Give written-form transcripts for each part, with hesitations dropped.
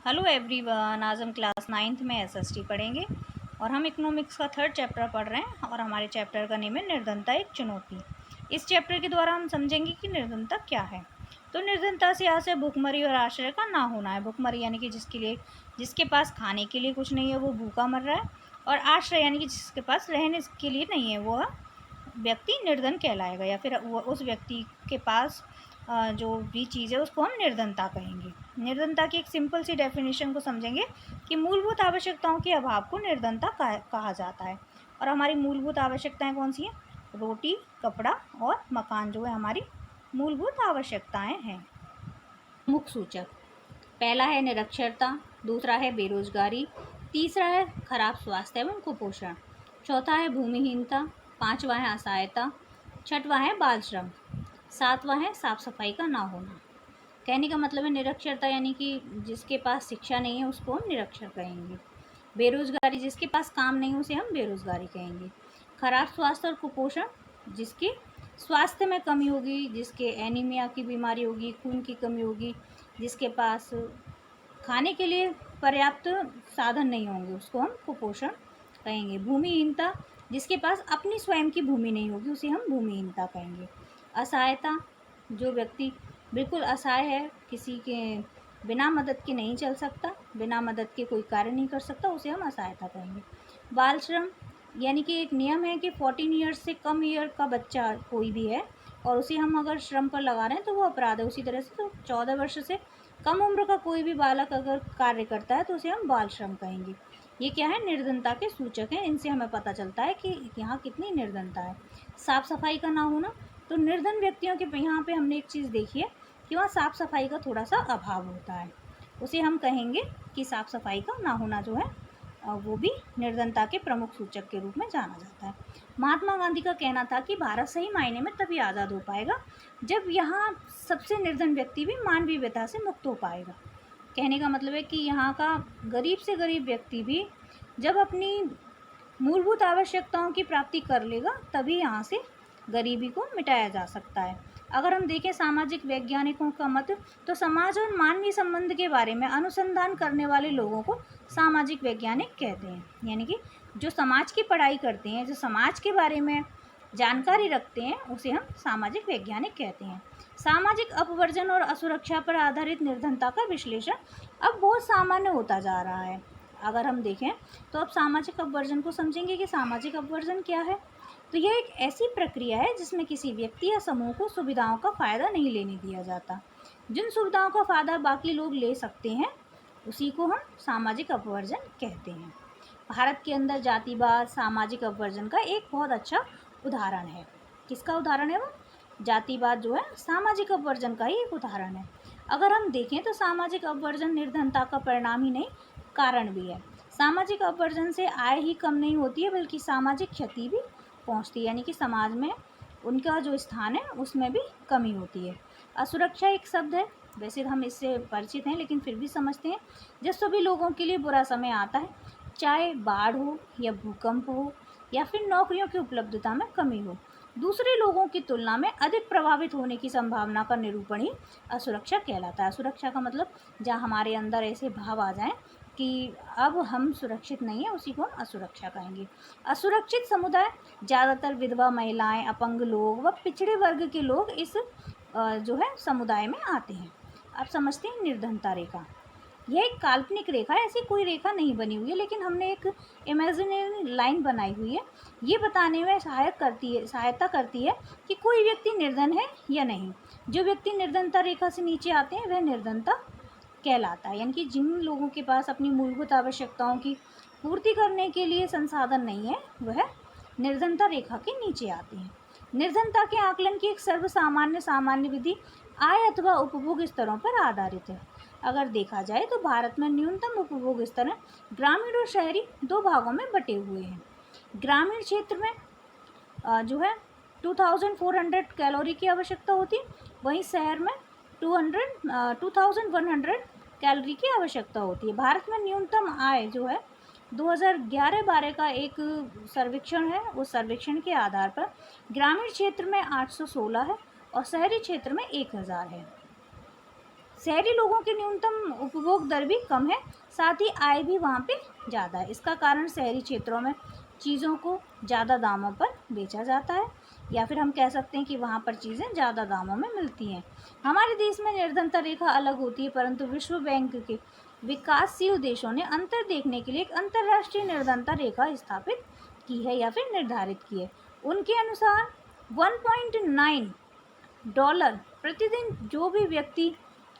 Hello everyone, आज हम class 9th में एसएसटी पढ़ेंगे और हम इकोनॉमिक्स का 3rd चैप्टर पढ़ रहे हैं और हमारे चैप्टर का नेम है निर्धनता एक चुनौती। इस चैप्टर के द्वारा हम समझेंगे कि निर्धनता क्या है। तो निर्धनता से यहाँ से भूखमरी और आश्रय का ना होना है। भूखमरी यानी कि जिसके पास खाने के लिए कुछ नहीं है वो भूखा मर रहा है, और आश्रय यानी कि जिसके पास रहने के लिए नहीं है वो व्यक्ति निर्धन कहलाएगा, या फिर उस व्यक्ति के पास जो भी चीज़ है उसको हम निर्धनता कहेंगे। निर्धनता की एक सिंपल सी डेफिनेशन को समझेंगे कि मूलभूत आवश्यकताओं के अभाव को निर्धनता कहा जाता है। और हमारी मूलभूत आवश्यकताएं कौन सी हैं? रोटी, कपड़ा और मकान जो है हमारी मूलभूत आवश्यकताएं हैं। मुख्य सूचक, पहला है निरक्षरता, दूसरा है बेरोजगारी, तीसरा है खराब स्वास्थ्य एवं कुपोषण, चौथा है भूमिहीनता, पांचवा है असहायता, छठवा है बाल श्रम, सातवां है साफ सफाई का ना होना। कहने का मतलब है निरक्षरता यानी कि जिसके पास शिक्षा नहीं है उसको हम निरक्षर कहेंगे। बेरोजगारी, जिसके पास काम नहीं है उसे हम बेरोजगारी कहेंगे। खराब स्वास्थ्य और कुपोषण, जिसके स्वास्थ्य में कमी होगी, जिसके एनीमिया की बीमारी होगी, खून की कमी होगी, जिसके पास खाने के लिए पर्याप्त साधन नहीं होंगे उसको हम कुपोषण कहेंगे। भूमिहीनता, जिसके पास अपनी स्वयं की भूमि नहीं होगी उसे हम भूमिहीनता कहेंगे। असहायता, जो व्यक्ति बिल्कुल असहाय है, किसी के बिना मदद के नहीं चल सकता, बिना मदद के कोई कार्य नहीं कर सकता, उसे हम असहायता कहेंगे। बाल श्रम, यानी कि एक नियम है कि 14 ईयर्स से कम ईयर का बच्चा कोई भी है और उसे हम अगर श्रम पर लगा रहे हैं तो वो अपराध है। उसी तरह से तो 14 वर्ष से कम उम्र का कोई भी बालक अगर कार्य करता है तो उसे हम बाल श्रम कहेंगे। ये क्या है? निर्धनता के सूचक हैं। इनसे हमें पता चलता है कि यहाँ कितनी निर्धनता है। साफ सफाई का ना होना, तो निर्धन व्यक्तियों के यहाँ पे हमने एक चीज़ देखी है कि वहाँ साफ सफाई का थोड़ा सा अभाव होता है, उसे हम कहेंगे कि साफ सफाई का ना होना जो है वो भी निर्धनता के प्रमुख सूचक के रूप में जाना जाता है। महात्मा गांधी का कहना था कि भारत सही मायने में तभी आज़ाद हो पाएगा जब यहाँ सबसे निर्धन व्यक्ति भी मानवीय व्यथा से मुक्त हो पाएगा। कहने का मतलब है कि यहाँ का गरीब से गरीब व्यक्ति भी जब अपनी मूलभूत आवश्यकताओं की प्राप्ति कर लेगा तभी यहाँ से गरीबी को मिटाया जा सकता है। अगर हम देखें सामाजिक वैज्ञानिकों का मत, तो समाज और मानवीय संबंध के बारे में अनुसंधान करने वाले लोगों को सामाजिक वैज्ञानिक कहते हैं। यानी कि जो समाज की पढ़ाई करते हैं, जो समाज के बारे में जानकारी रखते हैं, उसे हम सामाजिक वैज्ञानिक कहते हैं। सामाजिक अपवर्जन और असुरक्षा पर आधारित निर्धनता का विश्लेषण अब बहुत सामान्य होता जा रहा है। अगर हम देखें तो अब सामाजिक अपवर्जन को समझेंगे कि सामाजिक अपवर्जन क्या है। तो यह एक ऐसी प्रक्रिया है जिसमें किसी व्यक्ति या समूह को सुविधाओं का फ़ायदा नहीं लेने दिया जाता। जिन सुविधाओं का फ़ायदा बाकी लोग ले सकते हैं उसी को हम सामाजिक अपवर्जन कहते हैं। भारत के अंदर जातिवाद सामाजिक अपवर्जन का एक बहुत अच्छा उदाहरण है। किसका उदाहरण है वो? जातिवाद जो है सामाजिक अपवर्जन का ही एक उदाहरण है। अगर हम देखें तो सामाजिक अपवर्जन निर्धनता का परिणाम ही नहीं, कारण भी है। सामाजिक अपवर्जन से आय ही कम नहीं होती है बल्कि सामाजिक क्षति भी पहुंचती है, यानी कि समाज में उनका जो स्थान है उसमें भी कमी होती है। असुरक्षा एक शब्द है, वैसे हम इससे परिचित हैं लेकिन फिर भी समझते हैं। जब सभी लोगों के लिए बुरा समय आता है, चाहे बाढ़ हो या भूकंप हो या फिर नौकरियों की उपलब्धता में कमी हो, दूसरे लोगों की तुलना में अधिक प्रभावित होने की संभावना का निरूपण ही असुरक्षा कहलाता है। असुरक्षा का मतलब जहाँ हमारे अंदर ऐसे भाव आ जाएं कि अब हम सुरक्षित नहीं है, उसी को हम असुरक्षा कहेंगे। असुरक्षित समुदाय ज़्यादातर विधवा महिलाएं, अपंग लोग व पिछड़े वर्ग के लोग इस जो है समुदाय में आते हैं। आप समझते हैं निर्धनता रेखा, यह एक काल्पनिक रेखा है, ऐसी कोई रेखा नहीं बनी हुई है, लेकिन हमने एक इमेजिनरी लाइन बनाई हुई है। ये बताने में सहायता करती है कि कोई व्यक्ति निर्धन है या नहीं। जो व्यक्ति निर्धनता रेखा से नीचे आते हैं वह निर्धनता कहलाता है। यानी कि जिन लोगों के पास अपनी मूलभूत आवश्यकताओं की पूर्ति करने के लिए संसाधन नहीं है वह निर्धनता रेखा के नीचे आते हैं। निर्धनता के आकलन की एक सामान्य विधि आय अथवा उपभोग स्तरों पर आधारित है। अगर देखा जाए तो भारत में न्यूनतम उपभोग स्तर ग्रामीण और शहरी दो भागों में बटे हुए हैं। ग्रामीण क्षेत्र में जो है 2400 कैलोरी की आवश्यकता होती है, वहीं शहर में 2100 कैलोरी की आवश्यकता होती है। भारत में न्यूनतम आय जो है 2011-12 का एक सर्वेक्षण है, उस सर्वेक्षण के आधार पर ग्रामीण क्षेत्र में 816 है और शहरी क्षेत्र में 1000 है। शहरी लोगों की न्यूनतम उपभोग दर भी कम है, साथ ही आय भी वहाँ पे ज़्यादा है। इसका कारण शहरी क्षेत्रों में चीज़ों को ज़्यादा दामों पर बेचा जाता है, या फिर हम कह सकते हैं कि वहाँ पर चीज़ें ज़्यादा दामों में मिलती हैं। हमारे देश में निर्धनता रेखा अलग होती है, परंतु विश्व बैंक के विकासशील देशों ने अंतर देखने के लिए एक अंतर्राष्ट्रीय निर्धनता रेखा स्थापित की है या फिर निर्धारित की है। उनके अनुसार 1.9 डॉलर प्रतिदिन जो भी व्यक्ति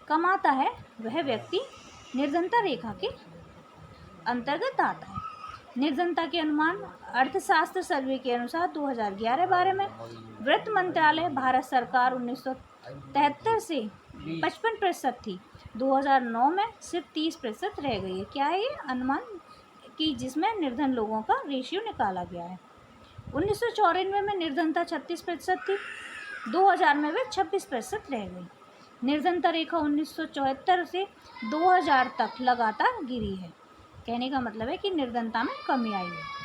कमाता है वह व्यक्ति निर्धनता रेखा के अंतर्गत आता है। निर्धनता के अनुमान अर्थशास्त्र सर्वे के अनुसार 2011-12 में वित्त मंत्रालय भारत सरकार 1973 से 55% थी, 2009 में सिर्फ 30% रह गई है। क्या है ये अनुमान कि जिसमें निर्धन लोगों का रेशियो निकाला गया है। 1994 में निर्धनता 36% थी, 2000 में वह 26% रह गई। निर्धनता रेखा 1974 से 2000 तक लगातार गिरी है। कहने का मतलब है कि निर्धनता में कमी आई है।